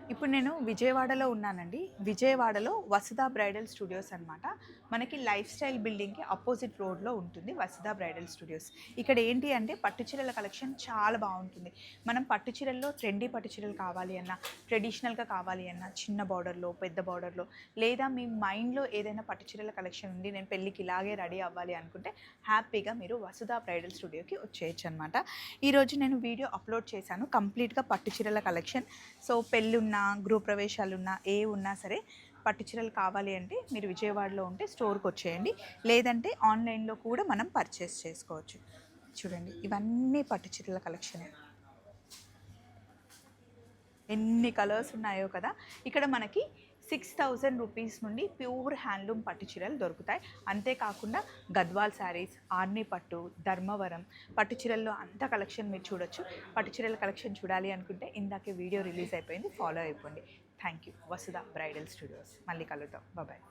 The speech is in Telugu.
ఇప్పుడు నేను విజయవాడలో ఉన్నానండి. విజయవాడలో వసుధ బ్రైడల్ స్టూడియోస్ అనమాట. మనకి లైఫ్ స్టైల్ బిల్డింగ్‌కి అపోజిట్ రోడ్‌లో ఉంటుంది వసుధ బ్రైడల్ స్టూడియోస్. ఇక్కడ ఏంటి అంటే పట్టు చీరల కలెక్షన్ చాలా బాగుంటుంది. మనం పట్టు చీరల్లో ట్రెండీ పట్టు చీరలు కావాలి అన్నా, ట్రెడిషనల్‌గా కావాలి అన్నా, చిన్న బార్డర్‌లో, పెద్ద బార్డర్‌లో, లేదా మీ మైండ్‌లో ఏదైనా పట్టు చీరల కలెక్షన్ ఉంది, నేను పెళ్ళికి ఇలాగే రెడీ అవ్వాలి అనుకుంటే హ్యాపీగా మీరు వసుధ బ్రైడల్ స్టూడియోకి వచ్చేయచ్చు అనమాట. ఈరోజు నేను వీడియో అప్లోడ్ చేశాను కంప్లీట్‌గా పట్టు చీరల కలెక్షన్. సో పెళ్ళున్న, గృహ ప్రవేశాలున్నా, ఏ ఉన్నా సరే పట్టు చీరలు కావాలి అంటే మీరు విజయవాడలో ఉంటే స్టోర్కి వచ్చేయండి. లేదంటే ఆన్లైన్లో కూడా మనం పర్చేస్ చేసుకోవచ్చు. చూడండి, ఇవన్నీ పట్టు చీరల కలెక్షనే. ఎన్ని కలర్స్ ఉన్నాయో కదా. ఇక్కడ మనకి 6000 రూపీస్ నుండి ప్యూర్ హ్యాండ్లూమ్ పట్టు చీరలు దొరుకుతాయి. అంతేకాకుండా గద్వాల్ శారీస్, ఆర్ని పట్టు, ధర్మవరం పట్టు చీరల్లో అంత కలెక్షన్ మీరు చూడొచ్చు. పట్టు చీరల కలెక్షన్ చూడాలి అనుకుంటే ఇందాకే వీడియో రిలీజ్ అయిపోయింది, ఫాలో అయిపోండి. Thank you. Vasudha bridal studios. మళ్ళీ కలుద్దాం. బాయ్.